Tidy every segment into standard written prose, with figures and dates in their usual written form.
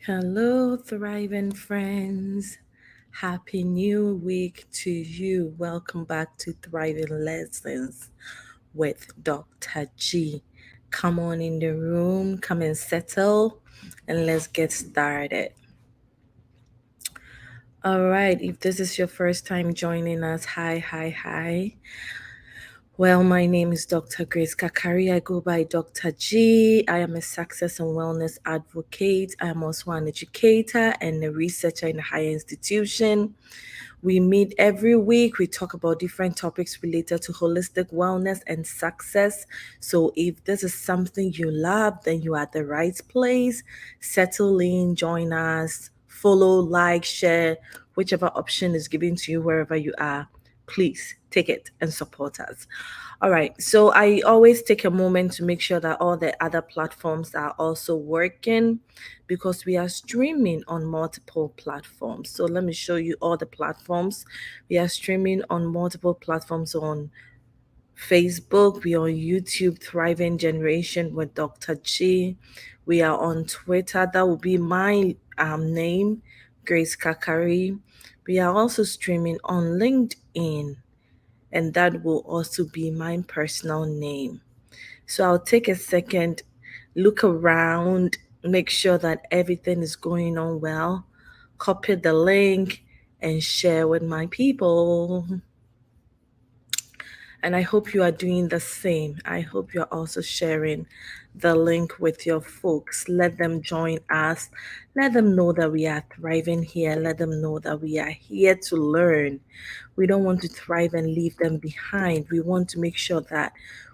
Hello, thriving friends. Happy new week to you. Welcome back to Thriving Lessons with Dr. G. Come on in the room, come and settle, and let's get started. All right, if this is your first time joining us, hi, hi, hi. Well, my name is Dr. Grace Kakari. I go by Dr. G. I am a success and wellness advocate. I am also an educator and a researcher in a higher institution. We meet every week. We talk about different topics related to holistic wellness and success. So, if this is something you love, then you are at the right place. Settle in, join us, follow, like, share, whichever option is given to you wherever you are. Please take it and support us. All right. So I always take a moment to make sure that all the other platforms are also working because we are streaming on multiple platforms. So let me show you all the platforms. We are streaming on multiple platforms on Facebook, we are on YouTube, Thriving Generation with Dr. G. We are on Twitter, that will be my name, Grace Kakari. We are also streaming on LinkedIn, and that will also be my personal name. So I'll take a second, look around, make sure that everything is going on well, copy the link, and share with my people. And I hope you are doing the same. I hope you're also sharing the link with your folks. Let them join us. Let them know that we are thriving here. Let them know that we are here to learn. We don't want to thrive and leave them behind. We want to make sure that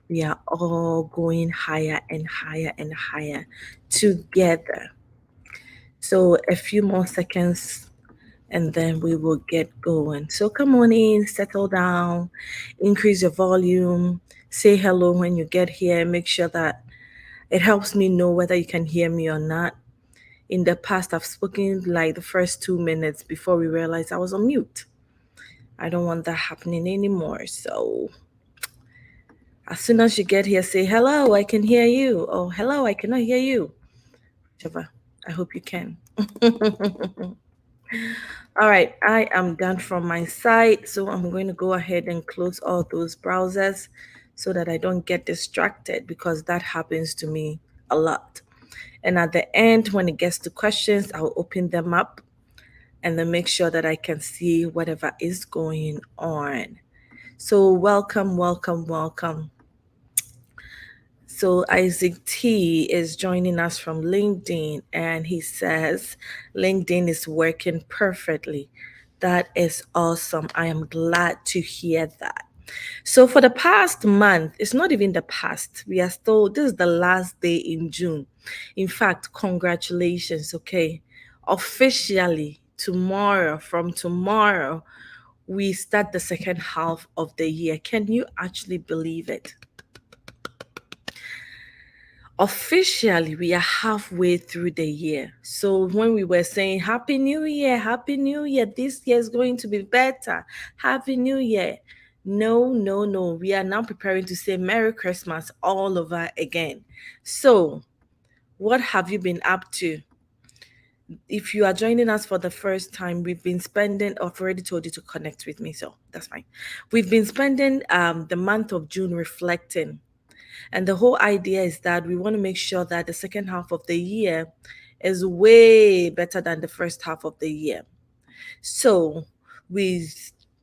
we are all going higher and higher and higher together. So, a few more seconds and then we will get going. So come on in, settle down, increase your volume, say hello when you get here, make sure that it helps me know whether you can hear me or not. In the past, I've spoken like the first 2 minutes before we realized I was on mute. I don't want that happening anymore. So as soon as you get here, say hello, I can hear you. Oh, hello, I cannot hear you. Whichever. I hope you can. All right, I am done from my side. So I'm going to go ahead and close all those browsers so that I don't get distracted because that happens to me a lot. And at the end, when it gets to questions, I'll open them up and then make sure that I can see whatever is going on. So, welcome, welcome, welcome. So Isaac T is joining us from LinkedIn and he says LinkedIn is working perfectly. That is awesome. I am glad to hear that. So for the past month, it's not even the past. We are still, this is the last day in June. In fact, congratulations, okay? Officially, from tomorrow, we start the second half of the year. Can you actually believe it? Officially we are halfway through the year. So when we were saying happy new year, this year is going to be better, happy new year, no, no, no, we are now preparing to say merry Christmas all over again. So what have you been up to? If you are joining us for the first time, we've been spending, I've already told you to connect with me, so that's fine. We've been spending the month of June reflecting, and the whole idea is that we want to make sure that the second half of the year is way better than the first half of the year. So we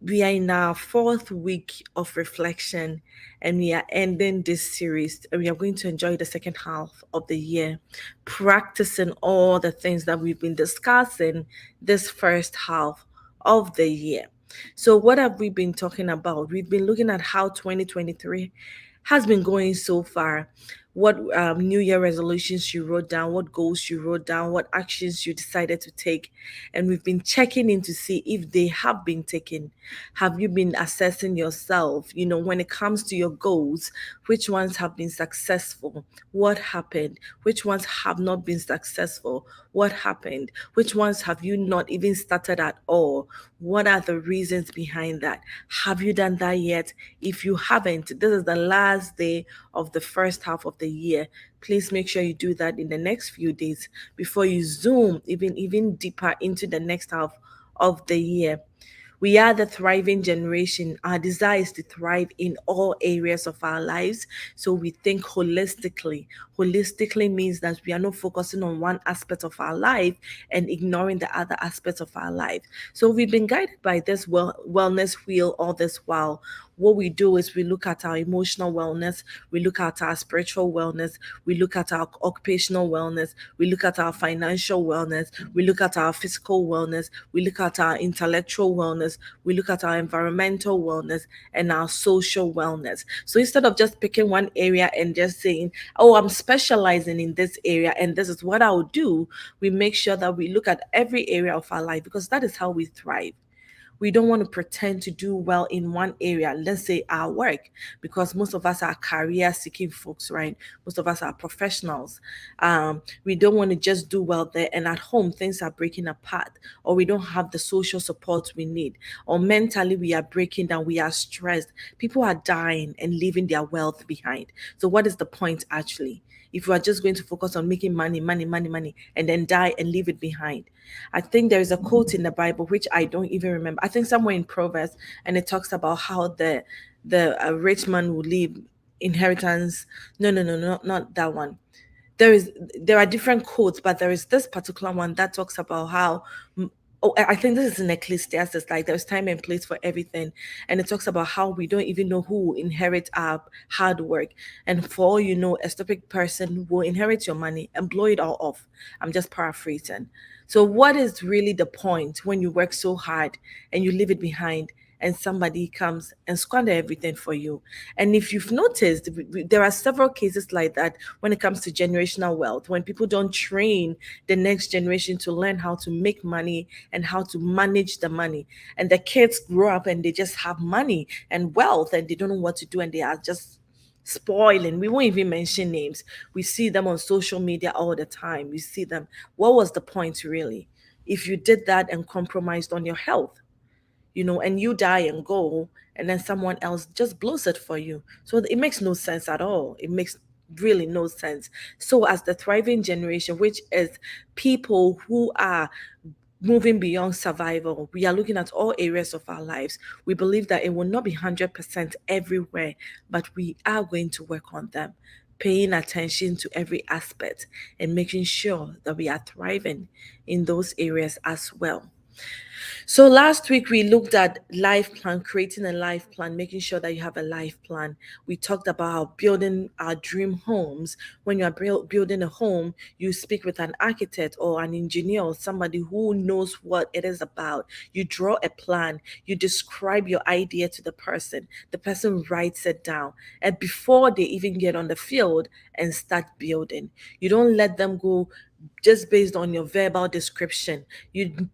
we are in our fourth week of reflection and we are ending this series and we are going to enjoy the second half of the year practicing all the things that we've been discussing this first half of the year. So what have we been talking about? We've been looking at how 2023 has been going so far, what New Year resolutions you wrote down, what goals you wrote down, what actions you decided to take. And we've been checking in to see if they have been taken. Have you been assessing yourself? You know, when it comes to your goals, which ones have been successful? What happened? Which ones have not been successful? What happened? Which ones have you not even started at all? What are the reasons behind that? Have you done that yet? If you haven't, this is the last day of the first half of the the year. Please make sure you do that in the next few days before you zoom even deeper into the next half of the year. We are the thriving generation. Our desire is to thrive in all areas of our lives. So we think holistically. Holistically means that we are not focusing on one aspect of our life and ignoring the other aspects of our life. So we've been guided by this wellness wheel all this while. What we do is we look at our emotional wellness, we look at our spiritual wellness, we look at our occupational wellness, we look at our financial wellness, we look at our physical wellness, we look at our intellectual wellness, we look at our environmental wellness, and our social wellness. So instead of just picking one area and just saying, oh, I'm specializing in this area and this is what I'll do, we make sure that we look at every area of our life because that is how we thrive. We don't want to pretend to do well in one area, let's say our work, because most of us are career seeking folks, right? Most of us are professionals. We don't want to just do well there, and at home things are breaking apart, or we don't have the social support we need, or mentally we are breaking down, we are stressed. People are dying and leaving their wealth behind. So what is the point actually? If you are just going to focus on making money, money, money, money, and then die and leave it behind. I think there is a quote in the Bible which I don't even remember. I think somewhere in Proverbs, and it talks about how the rich man will leave inheritance. No, no, no, not that one. There are different quotes, but there is this particular one that talks about how oh, I think this is in Ecclesiastes, like there's time and place for everything. And it talks about how we don't even know who will inherit our hard work. And for all you know, a stupid person will inherit your money and blow it all off. I'm just paraphrasing. So what is really the point when you work so hard and you leave it behind and somebody comes and squander everything for you? And if you've noticed, there are several cases like that when it comes to generational wealth, when people don't train the next generation to learn how to make money and how to manage the money. And the kids grow up and they just have money and wealth and they don't know what to do and they are just spoiling. We won't even mention names. We see them on social media all the time. We see them. What was the point really? If you did that and compromised on your health, and you die and go, and then someone else just blows it for you. So it makes no sense at all. It makes really no sense. So, as the thriving generation, which is people who are moving beyond survival, we are looking at all areas of our lives. We believe that it will not be 100% everywhere, but we are going to work on them, paying attention to every aspect and making sure that we are thriving in those areas as well. So last week we looked at life plan, creating a life plan, making sure that you have a life plan. We talked about how building our dream homes. When you are building a home, you speak with an architect or an engineer or somebody who knows what it is about. You draw a plan, you describe your idea to the person. The person writes it down. And before they even get on the field and start building, you don't let them go just based on your verbal description,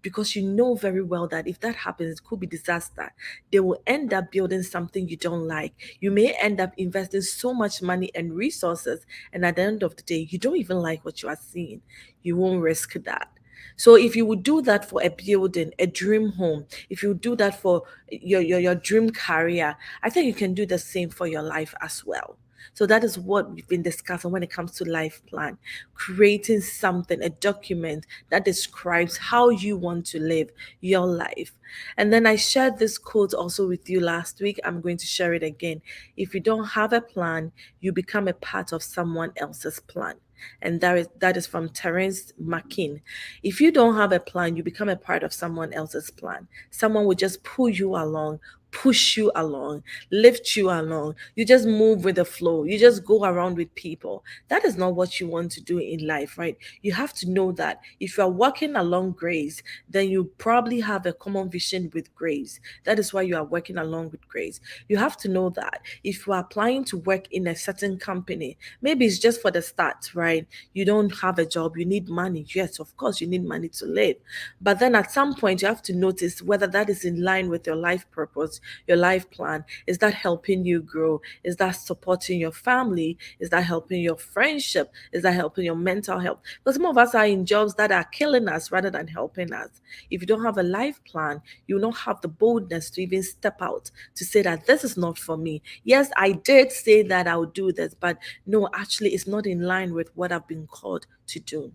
because you know very well that if that happens it could be disaster. They will end up building something you don't like. You may end up investing so much money and resources, and at the end of the day you don't even like what you are seeing. You won't risk that. So if you would do that for a building, a dream home, if you do that for your dream career, I think you can do the same for your life as well. So that is what we've been discussing when it comes to life plan, creating something, a document that describes how you want to live your life. And then I shared this quote also with you last week. I'm going to share it again. If you don't have a plan, you become a part of someone else's plan. And that is from Terence McKin. If you don't have a plan, you become a part of someone else's plan. Someone will just pull you along, push you along, lift you along. You just move with the flow. You just go around with people. That is not what you want to do in life, right? You have to know that if you are walking along grace, then you probably have a common vision with grace. That is why you are working along with grace. You have to know that if you are applying to work in a certain company, maybe it's just for the start, right? You don't have a job, you need money. Yes, of course, you need money to live. But then at some point, you have to notice whether that is in line with your life purpose. your life plan? Is that helping you grow? Is that supporting your family? Is that helping your friendship? Is that helping your mental health? Because some of us are in jobs that are killing us rather than helping us. If you don't have a life plan, you will not have the boldness to even step out to say that this is not for me. Yes, I did say that I'll do this, but no, actually, it's not in line with what I've been called to do.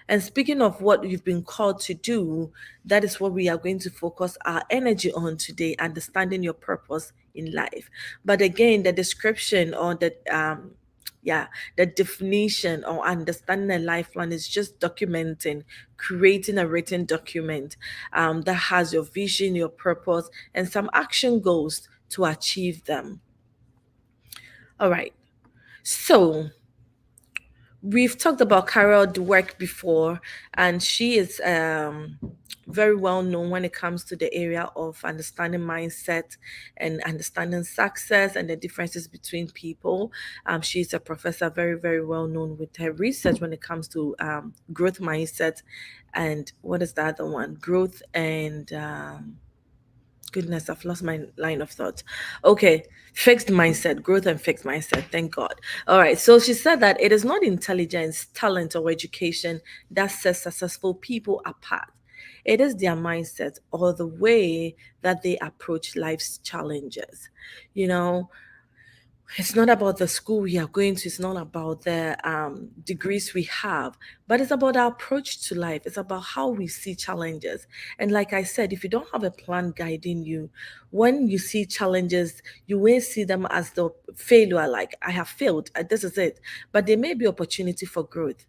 And speaking of what you've been called to do, that is what we are going to focus our energy on today, understanding your purpose in life. But again, the description or the definition or understanding a life plan is just documenting, creating a written document that has your vision, your purpose, and some action goals to achieve them. All right. So we've talked about Carol Dweck before, and she is very well known when it comes to the area of understanding mindset and understanding success and the differences between people. She's a professor, very, very well known with her research when it comes to growth mindset. And what is the other one? Growth and goodness, I've lost my line of thought. Okay, fixed mindset, growth and fixed mindset. Thank God. All right. So she said that it is not intelligence, talent, or education that sets successful people apart. It is their mindset or the way that they approach life's challenges. You know, it's not about the school we are going to, it's not about the degrees we have, but it's about our approach to life. It's about how we see challenges. And like I said, if you don't have a plan guiding you, when you see challenges, you will see them as the failure, like I have failed, this is it. But there may be opportunity for growth.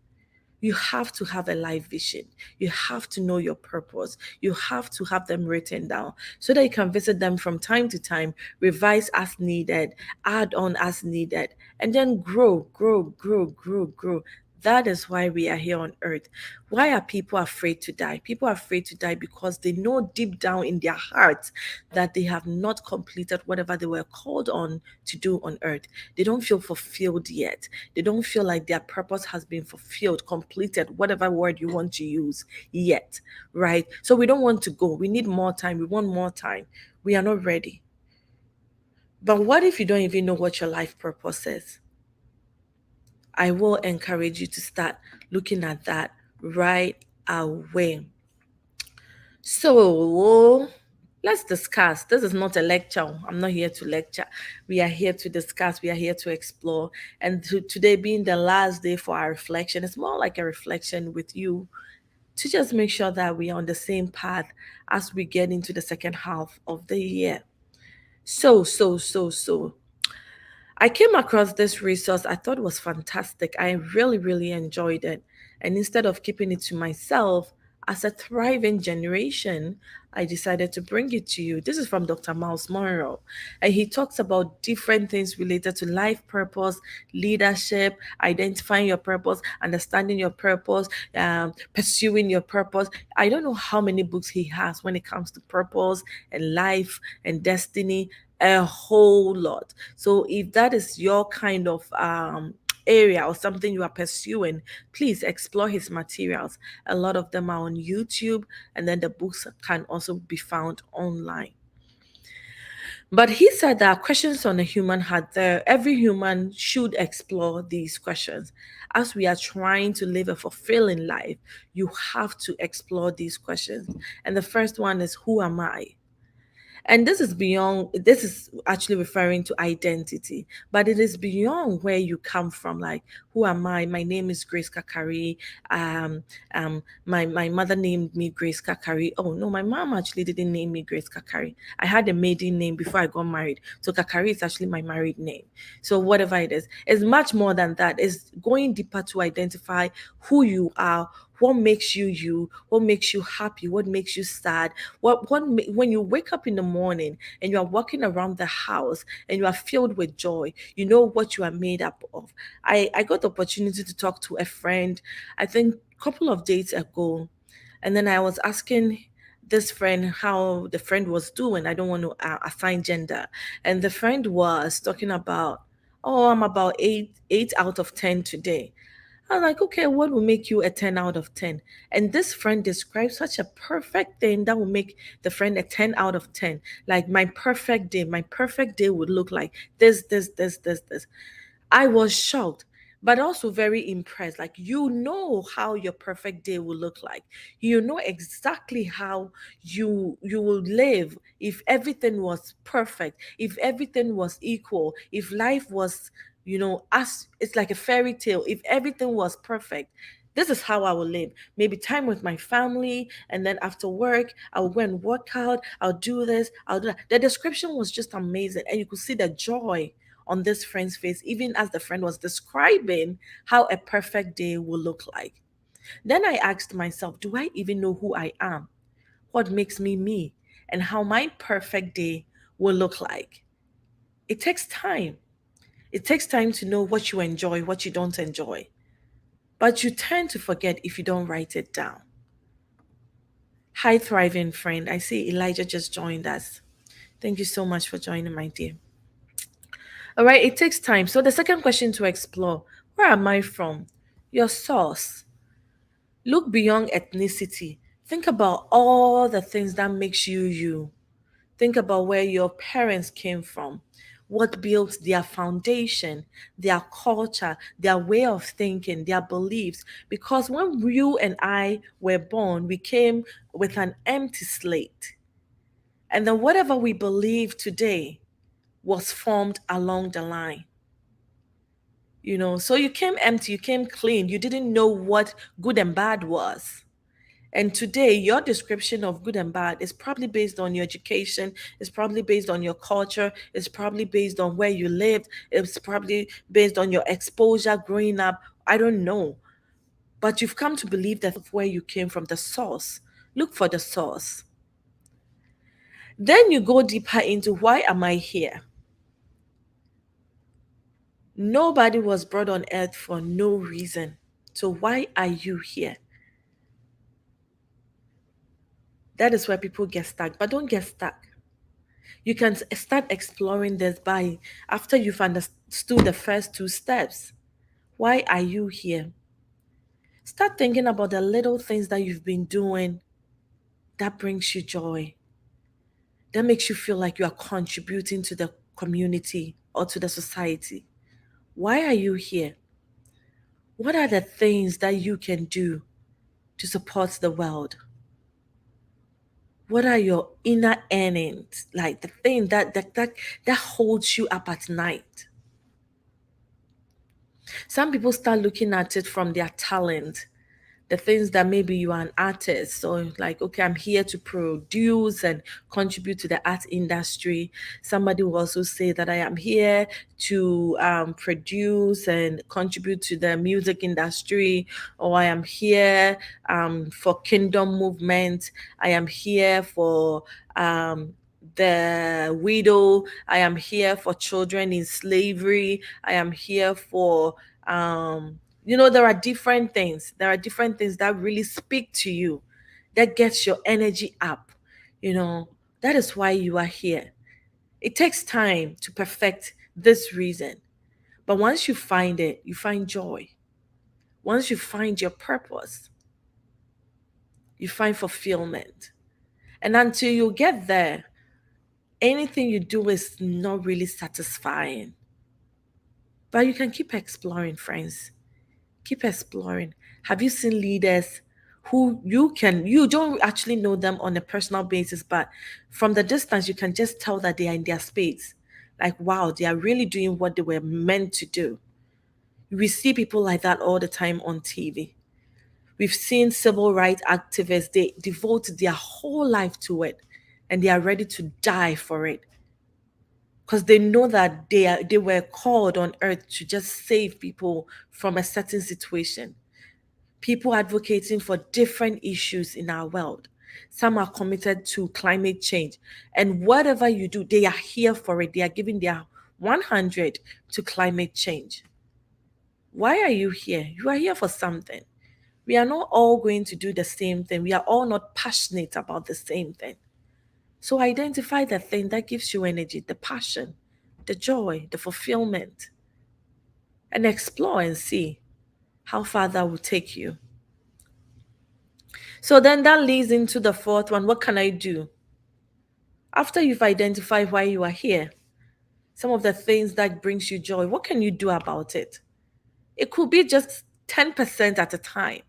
You have to have a life vision. You have to know your purpose. You have to have them written down so that you can visit them from time to time, revise as needed, add on as needed, and then grow, grow, grow, grow, grow. That is why we are here on earth. Why are people afraid to die? People are afraid to die because they know deep down in their hearts that they have not completed whatever they were called on to do on earth. They don't feel fulfilled yet. They don't feel like their purpose has been fulfilled, completed, whatever word you want to use yet, right? So we don't want to go. We need more time. We want more time. We are not ready. But what if you don't even know what your life purpose is? I will encourage you to start looking at that right away. So let's discuss. This is not a lecture. I'm not here to lecture. We are here to discuss. We are here to explore. And today being the last day for our reflection, it's more like a reflection with you to just make sure that we are on the same path as we get into the second half of the year. So, I came across this resource. I thought it was fantastic. I really, really enjoyed it. And instead of keeping it to myself, as a thriving generation, I decided to bring it to you. This is from Dr. Myles Munroe. And he talks about different things related to life purpose, leadership, identifying your purpose, understanding your purpose, pursuing your purpose. I don't know how many books he has when it comes to purpose and life and destiny, a whole lot. So if that is your kind of area or something you are pursuing, please explore his materials. A lot of them are on YouTube, and then the books can also be found online. But he said that questions on the human heart, there every human should explore these questions. As we are trying to live a fulfilling life, you have to explore these questions. And the first one is, who am I? And this is actually referring to identity, but it is beyond where you come from. Like, who am I? My name is Grace Kakari. My mother named me Grace Kakari. Oh no, my mom actually didn't name me Grace Kakari. I had a maiden name before I got married. So Kakari is actually my married name. So whatever it is, it's much more than that. It's going deeper to identify who you are, what makes you you, what makes you happy, what makes you sad, when you wake up in the morning and you are walking around the house and you are filled with joy, you know what you are made up of. I got the opportunity to talk to a friend, I think a couple of days ago, and then I was asking this friend how the friend was doing. I don't want to assign gender, and the friend was talking about, oh, I'm about eight out of 10 today. I was like, okay, what will make you a 10 out of 10? And this friend described such a perfect thing that will make the friend a 10 out of 10. Like my perfect day would look like this. I was shocked, but also very impressed. Like, you know how your perfect day will look like. You know exactly how you will live if everything was perfect, if everything was equal, if life was, as it's like a fairy tale, if everything was perfect. This is how I will live. Maybe time with my family, and then after work, I'll go and work out. I'll do this, I'll do that. The description was just amazing, and you could see the joy on this friend's face, even as the friend was describing how a perfect day will look like. Then I asked myself, do I even know who I am? What makes me me? And how my perfect day will look like? It takes time. It takes time to know what you enjoy, what you don't enjoy. But you tend to forget if you don't write it down. Hi, thriving friend. I see Elijah just joined us. Thank you so much for joining, my dear. All right, it takes time. So the second question to explore, where am I from? Your source. Look beyond ethnicity. Think about all the things that makes you you. Think about where your parents came from, what built their foundation, their culture, their way of thinking, their beliefs. Because when you and I were born, we came with an empty slate. And then whatever we believe today was formed along the line. So you came empty, you came clean, you didn't know what good and bad was. And today, your description of good and bad is probably based on your education, it's probably based on your culture, it's probably based on where you lived, it's probably based on your exposure growing up. I don't know. But you've come to believe that of where you came from, the source. Look for the source. Then you go deeper into, why am I here? Nobody was brought on earth for no reason. So why are you here? That is where people get stuck. But don't get stuck. You can start exploring this by, after you've understood the first two steps. Why are you here? Start thinking about the little things that you've been doing that brings you joy, that makes you feel like you are contributing to the community or to the society. Why are you here? What are the things that you can do to support the world? What are your inner earnings, like the thing that holds you up at night? Some people start looking at it from their talent, the things that maybe you are an artist. So, like, okay, I'm here to produce and contribute to the art industry. Somebody will also say that I am here to produce and contribute to the music industry, or I am here for kingdom movement. I am here for the widow. I am here for children in slavery. I am here for there are different things. There are different things that really speak to you, that gets your energy up. You know, that is why you are here. It takes time to perfect this reason. But once you find it, you find joy. Once you find your purpose, you find fulfillment. And until you get there, anything you do is not really satisfying. But you can keep exploring, friends. Keep exploring. Have you seen leaders who you don't actually know them on a personal basis, but from the distance you can just tell that they are in their space? Like, wow, they are really doing what they were meant to do. We see people like that all the time on TV. We've seen civil rights activists, they devote their whole life to it, and they are ready to die for it, because they know that they were called on earth to just save people from a certain situation. People advocating for different issues in our world. Some are committed to climate change. And whatever you do, they are here for it. They are giving their 100 to climate change. Why are you here? You are here for something. We are not all going to do the same thing. We are all not passionate about the same thing. So identify the thing that gives you energy, the passion, the joy, the fulfillment, and explore and see how far that will take you. So then that leads into the fourth one. What can I do? After you've identified why you are here, some of the things that brings you joy, what can you do about it? It could be just 10% at a time.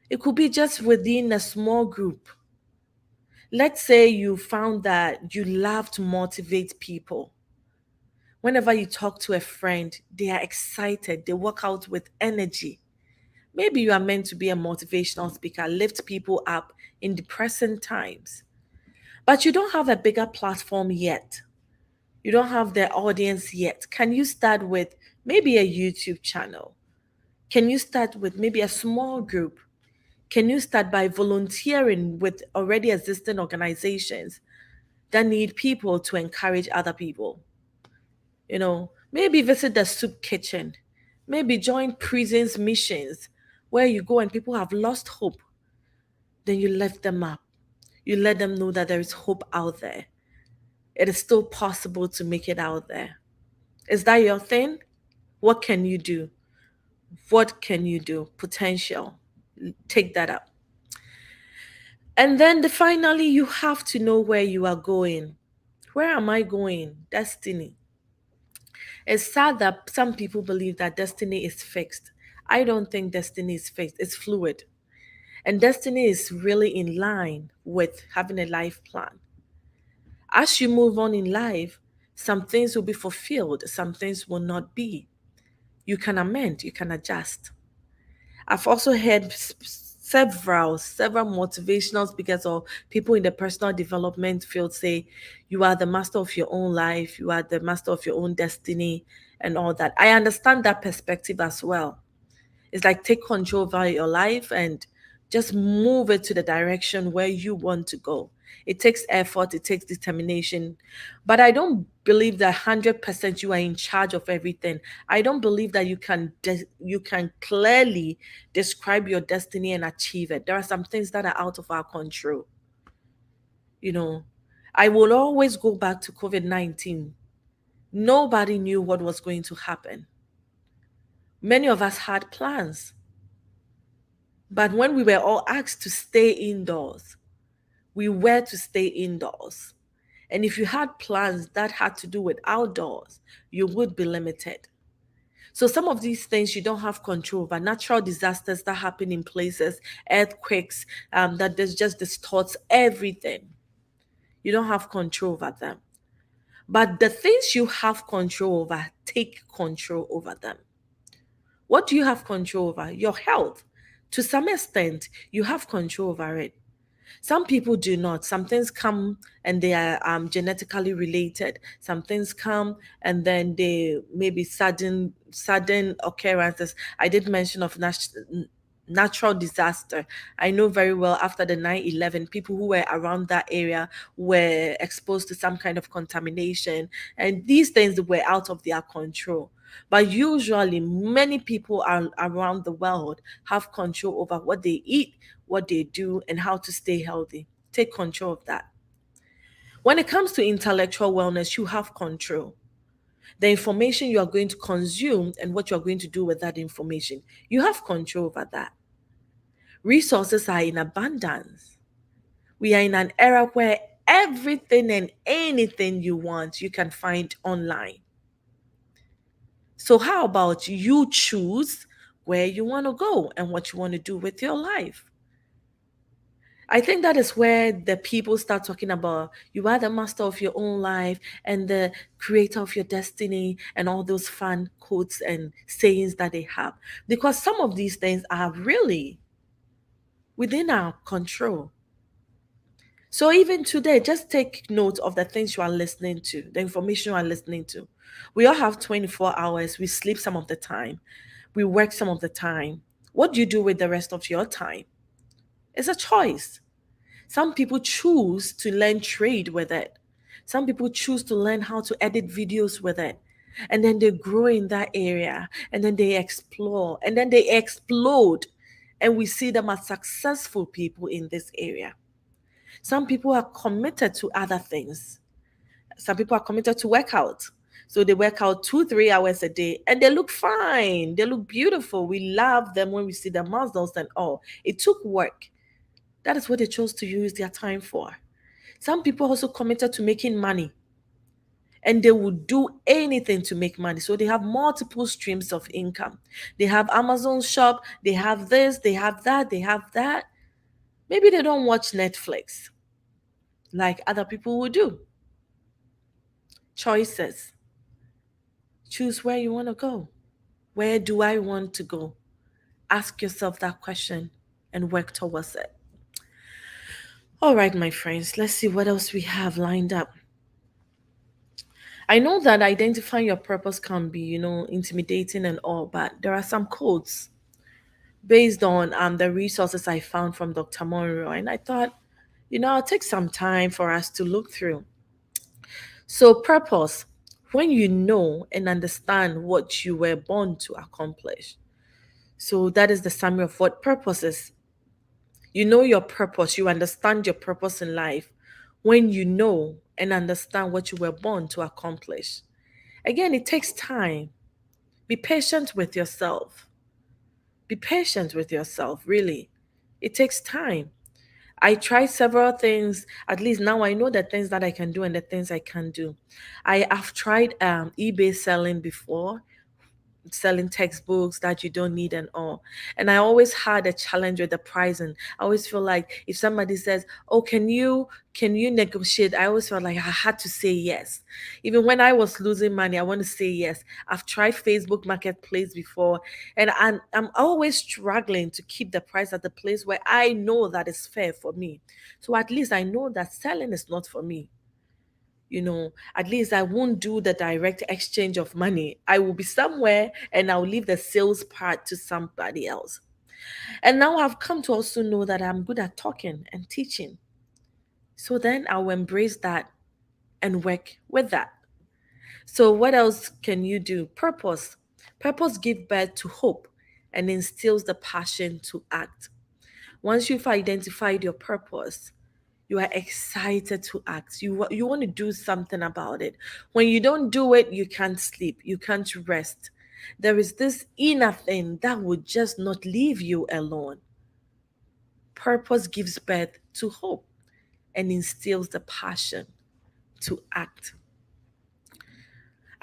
It could be just within a small group. Let's say you found that you love to motivate people. Whenever you talk to a friend, they are excited, they walk out with energy. Maybe you are meant to be a motivational speaker, lift people up in depressing times, but you don't have a bigger platform yet. You don't have the audience yet. Can you start with maybe a YouTube channel? Can you start with maybe a small group? Can you start by volunteering with already existing organizations that need people to encourage other people? Maybe visit the soup kitchen, maybe join prisons missions where you go and people have lost hope. Then you lift them up. You let them know that there is hope out there. It is still possible to make it out there. Is that your thing? What can you do? What can you do? Potential. Take that up. And then finally, you have to know where you are going. Where am I going? Destiny. It's sad that some people believe that destiny is fixed. I don't think destiny is fixed, it's fluid. And destiny is really in line with having a life plan. As you move on in life, some things will be fulfilled, some things will not be. You can amend, you can adjust. I've also heard several motivational speakers or people in the personal development field say, you are the master of your own life, you are the master of your own destiny, and all that. I understand that perspective as well. It's like take control over your life and just move it to the direction where you want to go. It takes effort, it takes determination. But I don't believe that 100% you are in charge of everything. I don't believe that you can clearly describe your destiny and achieve it. There are some things that are out of our control. You know, I will always go back to COVID-19. Nobody knew what was going to happen. Many of us had plans. But when we were all asked to stay indoors, we were to stay indoors. And if you had plans that had to do with outdoors, you would be limited. So some of these things you don't have control over. Natural disasters that happen in places, earthquakes, that just distorts everything. You don't have control over them. But the things you have control over, take control over them. What do you have control over? Your health. To some extent, you have control over it. Some people do not. Some things come and they are genetically related. Some things come and then they may be sudden occurrences. I did mention of natural disaster. I know very well after the 9/11, people who were around that area were exposed to some kind of contamination, and these things were out of their control. But usually, many people are around the world have control over what they eat, what they do, and how to stay healthy. Take control of that. When it comes to intellectual wellness, you have control. The information you are going to consume and what you are going to do with that information, you have control over that. Resources are in abundance. We are in an era where everything and anything you want, you can find online. So, how about you choose where you want to go and what you want to do with your life? I think that is where the people start talking about you are the master of your own life and the creator of your destiny and all those fun quotes and sayings that they have. Because some of these things are really within our control. So even today, just take note of the things you are listening to, the information you are listening to. We all have 24 hours. We sleep some of the time. We work some of the time. What do you do with the rest of your time? It's a choice. Some people choose to learn trade with it. Some people choose to learn how to edit videos with it. And then they grow in that area and then they explore and then they explode. And we see them as successful people in this area. Some people are committed to other things. Some people are committed to workout. So they work out 2, 3 hours a day and they look fine. They look beautiful. We love them when we see their muscles and all. It took work. That is what they chose to use their time for. Some people also committed to making money and they would do anything to make money. So they have multiple streams of income. They have Amazon shop, they have this, they have that, they have that. Maybe they don't watch Netflix like other people would do. Choices. Choose where you want to go. Where do I want to go? Ask yourself that question and work towards it. All right, my friends, let's see what else we have lined up. I know that identifying your purpose can be, intimidating and all, but there are some codes based on the resources I found from Dr. Monroe. And I thought, I'll take some time for us to look through. So, purpose, when you know and understand what you were born to accomplish. So, that is the summary of what purpose is. You know your purpose, you understand your purpose in life when you know and understand what you were born to accomplish. Again, it takes time. Be patient with yourself. Be patient with yourself, really. It takes time. I tried several things. At least now I know the things that I can do and the things I can't do. I have tried eBay selling before, selling textbooks that you don't need and all. And I always had a challenge with the pricing. I always feel like if somebody says, "Oh, can you negotiate?" I always felt like I had to say yes. Even when I was losing money, I want to say yes. I've tried Facebook Marketplace before, and I'm always struggling to keep the price at the place where I know that is fair for me. So at least I know that selling is not for me. At least I won't do the direct exchange of money. I will be somewhere and I'll leave the sales part to somebody else. And now I've come to also know that I'm good at talking and teaching. So then I'll embrace that and work with that. So what else can you do? Purpose. Purpose gives birth to hope and instills the passion to act. Once you've identified your purpose, you are excited to act. You want to do something about it. When you don't do it, you can't sleep, you can't rest. There is this inner thing that would just not leave you alone. Purpose gives birth to hope and instills the passion to act.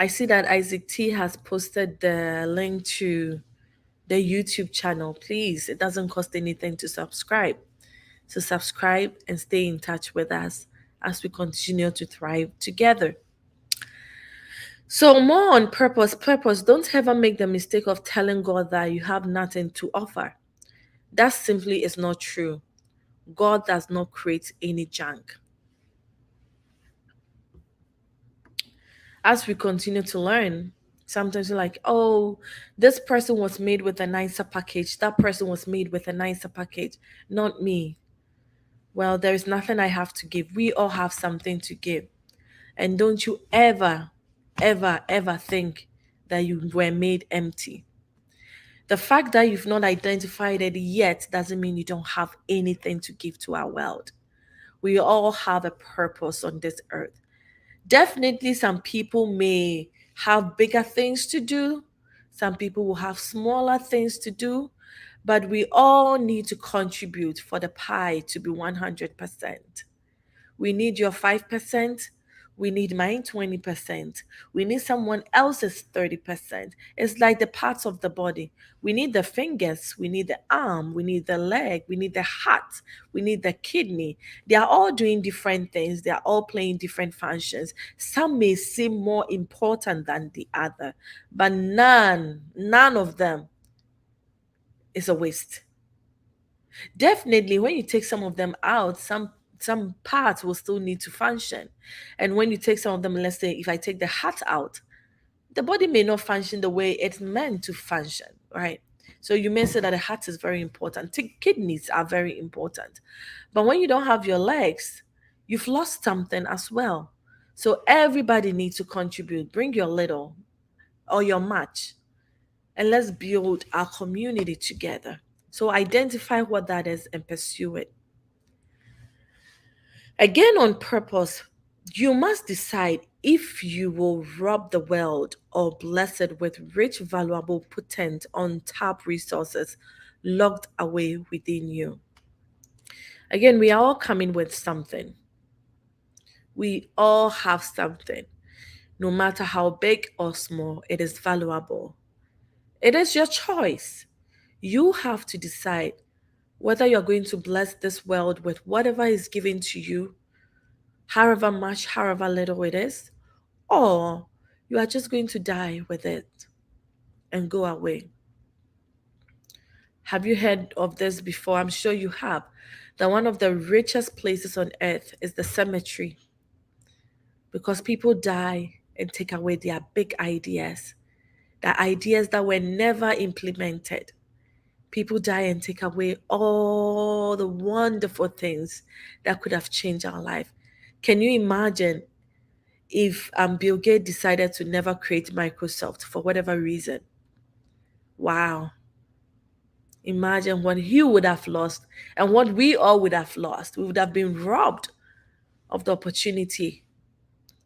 I see that Isaac T has posted the link to the YouTube channel. Please, it doesn't cost anything to subscribe. So subscribe and stay in touch with us as we continue to thrive together. So more on purpose. Purpose. Don't ever make the mistake of telling God that you have nothing to offer. That simply is not true. God does not create any junk. As we continue to learn, sometimes you're like, oh, this person was made with a nicer package. That person was made with a nicer package. Not me. Well, there is nothing I have to give. We all have something to give. And don't you ever, ever, ever think that you were made empty. The fact that you've not identified it yet doesn't mean you don't have anything to give to our world. We all have a purpose on this earth. Definitely, some people may have bigger things to do, some people will have smaller things to do, but we all need to contribute for the pie to be 100%. We need your 5%. We need mine 20%. We need someone else's 30%. It's like the parts of the body. We need the fingers, we need the arm, we need the leg, we need the heart, we need the kidney. They are all doing different things, they are all playing different functions. Some may seem more important than the other, but none of them is a waste. Definitely, when you take some of them out, some parts will still need to function. And when you take some of them, let's say if I take the heart out, the body may not function the way it's meant to function, right? So you may say that the heart is very important. Kidneys are very important. But when you don't have your legs, you've lost something as well. So everybody needs to contribute. Bring your little or your much, and let's build our community together. So identify what that is and pursue it. Again, on purpose, you must decide If you will rob the world or bless it with rich, valuable, potent, untapped resources locked away within you. Again, we are all coming with something. We all have something. No matter how big or small, it is valuable. It is your choice. You have to decide whether you're going to bless this world with whatever is given to you, however much, however little it is, or you are just going to die with it and go away. Have you heard of this before? I'm sure you have. That one of the richest places on earth is the cemetery because people die and take away their big ideas, the ideas that were never implemented. People die and take away all the wonderful things that could have changed our life. Can you imagine if Bill Gates decided to never create Microsoft for whatever reason? Wow. Imagine what he would have lost and what we all would have lost. We would have been robbed of the opportunity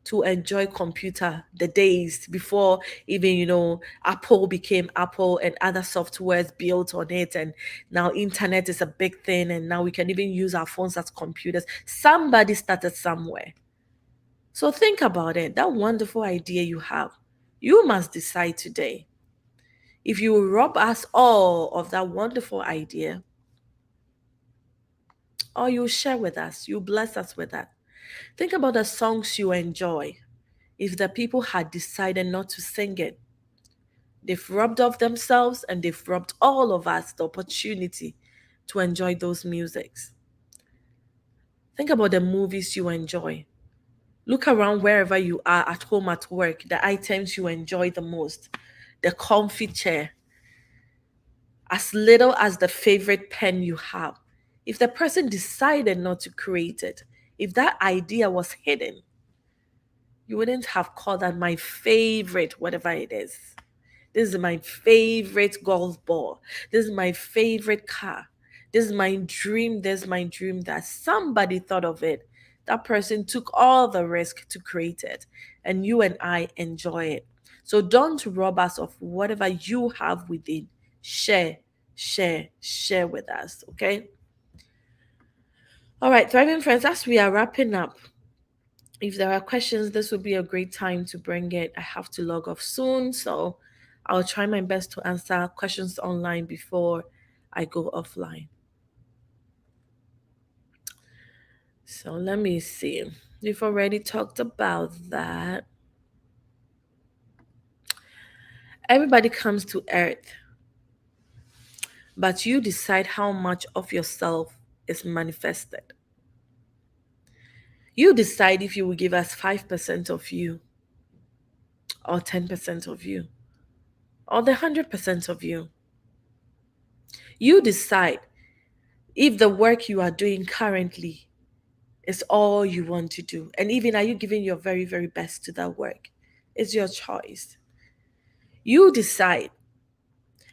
to enjoy computer the days before even Apple became Apple and other softwares built on it, and now internet is a big thing, and now we can even use our phones as computers. Somebody started somewhere. So think about it. That wonderful idea you have, you must decide today if you will rob us all of that wonderful idea, or you share with us, you bless us with that. Think about the songs you enjoy. If the people had decided not to sing it, they've robbed of themselves and they've robbed all of us the opportunity to enjoy those musics. Think about the movies you enjoy. Look around wherever you are, at home, at work, the items you enjoy the most, the comfy chair, as little as the favorite pen you have. If the person decided not to create it, if that idea was hidden, you wouldn't have called that my favorite, whatever it is. This is my favorite golf ball. This is my favorite car. This is my dream. This is my dream, that somebody thought of it. That person took all the risk to create it, and you and I enjoy it. So don't rob us of whatever you have within. Share, share, share with us, okay? All right, thriving friends, as we are wrapping up, if there are questions, this would be a great time to bring it. I have to log off soon, so I'll try my best to answer questions online before I go offline. So let me see. We've already talked about that. Everybody comes to earth, but you decide how much of yourself is manifested. You decide if you will give us 5% of you, or 10% of you, or the 100% of you. You decide if the work you are doing currently is all you want to do. And even are you giving your very, very best to that work? It's your choice. You decide.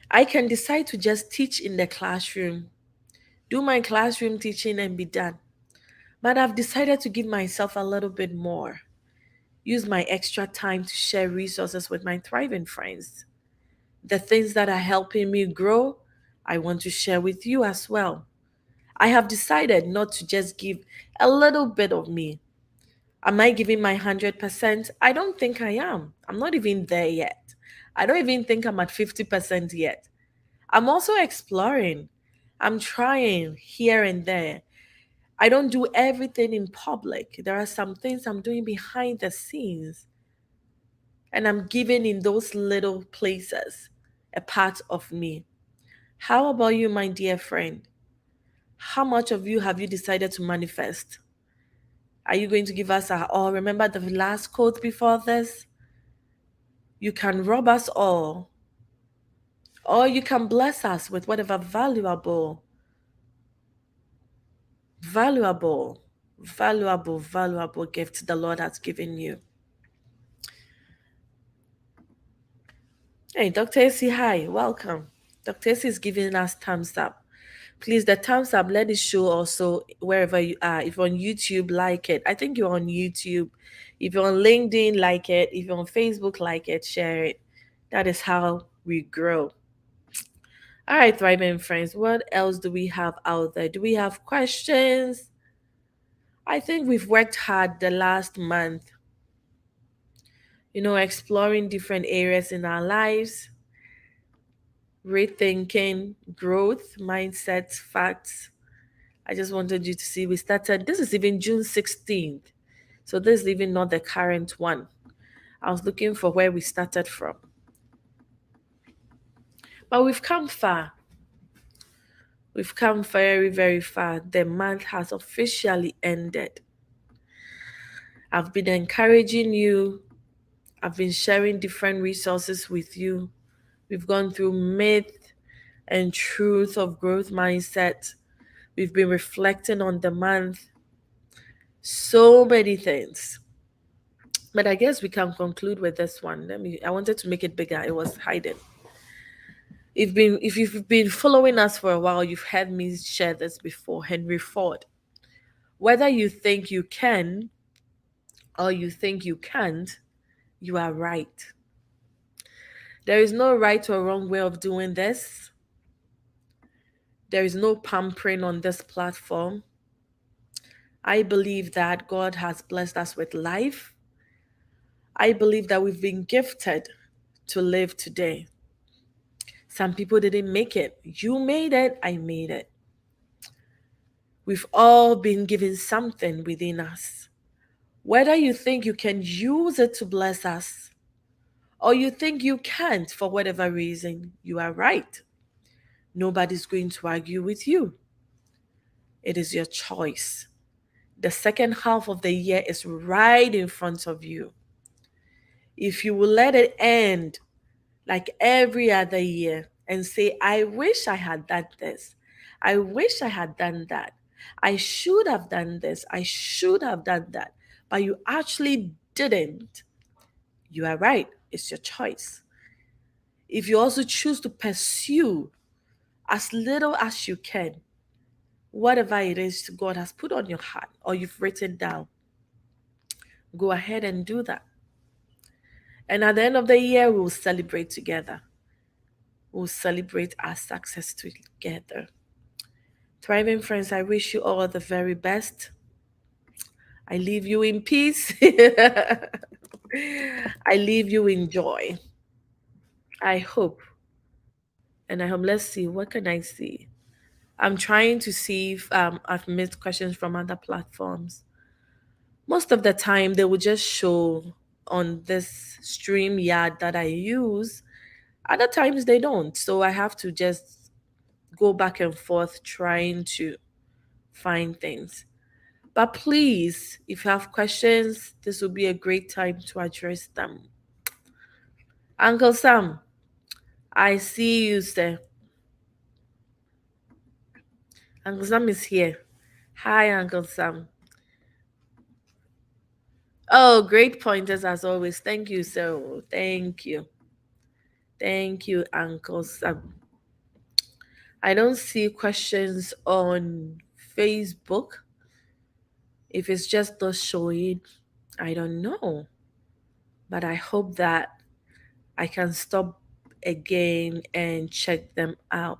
I can decide to just teach in the classroom, do my classroom teaching and be done. But I've decided to give myself a little bit more. Use my extra time to share resources with my thriving friends. The things that are helping me grow, I want to share with you as well. I have decided not to just give a little bit of me. Am I giving my 100%? I don't think I am. I'm not even there yet. I don't even think I'm at 50% yet. I'm also exploring. I'm trying here and there. I don't do everything in public. There are some things I'm doing behind the scenes, and I'm giving in those little places a part of me. How about you, my dear friend? How much of you have you decided to manifest? Are you going to give us a all? Remember the last quote before this? You can rob us all, or you can bless us with whatever valuable, valuable gift the Lord has given you. Hey, Dr. AC, hi, welcome. Dr. AC is giving us thumbs up. Please, the thumbs up, let it show also wherever you are. If you're on YouTube, like it. I think you're on YouTube. If you're on LinkedIn, like it. If you're on Facebook, like it, share it. That is how we grow. All right, thriving friends, what else do we have out there? Do we have questions? I think we've worked hard the last month, exploring different areas in our lives, rethinking growth, mindsets, facts. I just wanted you to see we started, this is even June 16th. So this is even not the current one. I was looking for where we started from. But we've come far. We've come very, very far. The month has officially ended. I've been encouraging you. I've been sharing different resources with you. We've gone through myth and truth of growth mindset. We've been reflecting on the month. So many things. But I guess we can conclude with this one. I wanted to make it bigger. It was hidden. If you've been following us for a while, you've heard me share this before. Henry Ford. Whether you think you can or you think you can't, you are right. There is no right or wrong way of doing this. There is no pampering on this platform. I believe that God has blessed us with life. I believe that we've been gifted to live today. Some people didn't make it. You made it. I made it. We've all been given something within us. Whether you think you can use it to bless us or you think you can't for whatever reason, you are right. Nobody's going to argue with you. It is your choice. The second half of the year is right in front of you. If you will let it end like every other year and say, I wish I had done this. I wish I had done that. I should have done this. I should have done that. But you actually didn't. You are right. It's your choice. If you also choose to pursue as little as you can, whatever it is God has put on your heart or you've written down, go ahead and do that. And at the end of the year, we'll celebrate together. We'll celebrate our success together. Thriving friends, I wish you all the very best. I leave you in peace. I leave you in joy. I hope. And I hope, let's see, what can I see? I'm trying to see if I've missed questions from other platforms. Most of the time, they will just show on this StreamYard that I use. Other times, they don't. So I have to just go back and forth trying to find things. But please, if you have questions, this will be a great time to address them. Uncle Sam, I see you, sir. Uncle Sam is here. Hi, Uncle Sam. Oh, great pointers as always. Thank you, sir. Thank you. Thank you, Uncle Sam. I don't see questions on Facebook. If it's just not showing, I don't know. But I hope that I can stop again and check them out.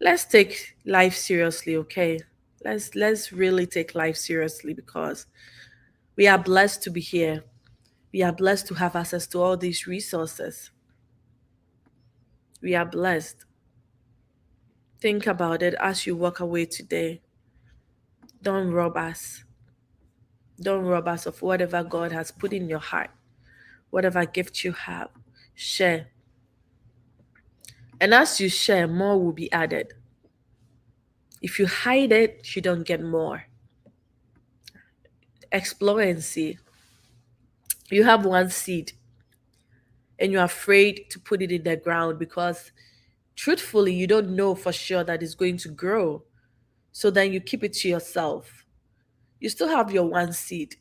Let's take life seriously, okay? Let's really take life seriously because we are blessed to be here. We are blessed to have access to all these resources. We are blessed. Think about it as you walk away today. Don't rob us. Don't rob us of whatever God has put in your heart, whatever gift you have. Share. And as you share, more will be added. If you hide it, you don't get more. Explore and see. You have one seed and you're afraid to put it in the ground because truthfully, you don't know for sure that it's going to grow. So then you keep it to yourself. You still have your one seed.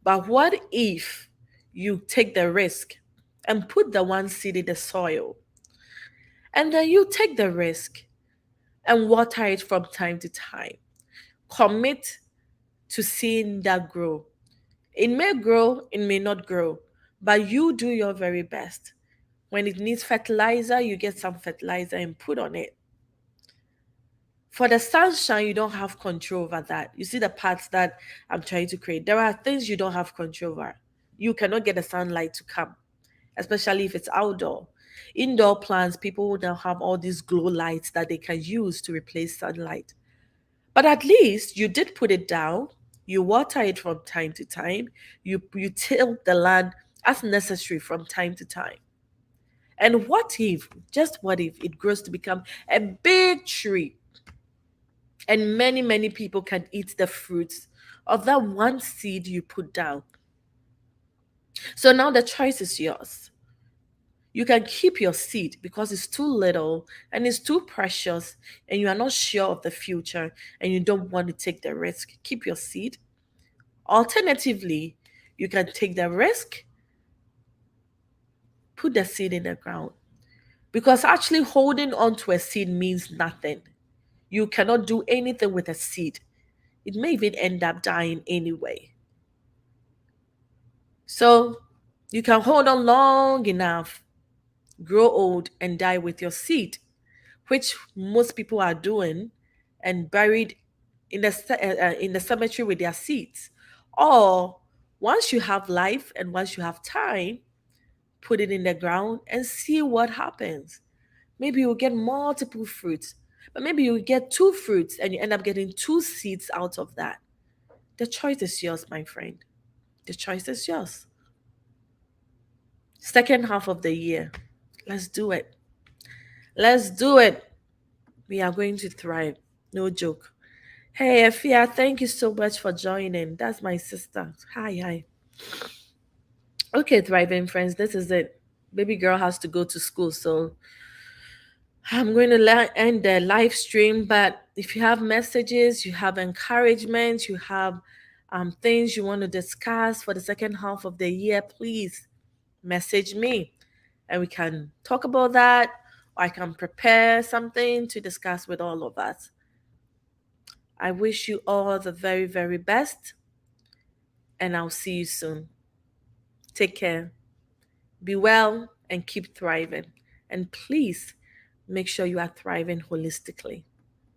But what if you take the risk and put the one seed in the soil? And then you take the risk. and water it from time to time. Commit to seeing that grow. It may grow, it may not grow, but you do your very best. When it needs fertilizer, you get some fertilizer and put on it. For the sunshine, you don't have control over that. You see the parts that I'm trying to create. There are things you don't have control over. You cannot get the sunlight to come, especially if it's outdoor. Indoor plants, people will now have all these glow lights that they can use to replace sunlight. But at least you did put it down, you water it from time to time, you till the land as necessary from time to time. And what if, just what if it grows to become a big tree and many, many people can eat the fruits of that one seed you put down? So now the choice is yours. You can keep your seed because it's too little and it's too precious, and you are not sure of the future and you don't want to take the risk. Keep your seed. Alternatively, you can take the risk, put the seed in the ground. Because actually holding on to a seed means nothing. You cannot do anything with a seed. It may even end up dying anyway. So you can hold on long enough, grow old, and die with your seed, which most people are doing, and buried in the cemetery with their seeds. Or once you have life and once you have time, put it in the ground and see what happens. Maybe you'll get multiple fruits, but maybe you'll get two fruits and you end up getting two seeds out of that. The choice is yours, my friend. The choice is yours. Second half of the year, let's do it. Let's do it. We are going to thrive. No joke. Hey, Efia, thank you so much for joining. That's my sister. Hi, hi. Okay, thriving friends, this is it. Baby girl has to go to school, so I'm going to end the live stream. But if you have messages, you have encouragement, you have things you want to discuss for the second half of the year, please message me and we can talk about that. Or I can prepare something to discuss with all of us. I wish you all the very, very best, and I'll see you soon. Take care. Be well and keep thriving. And please make sure you are thriving holistically.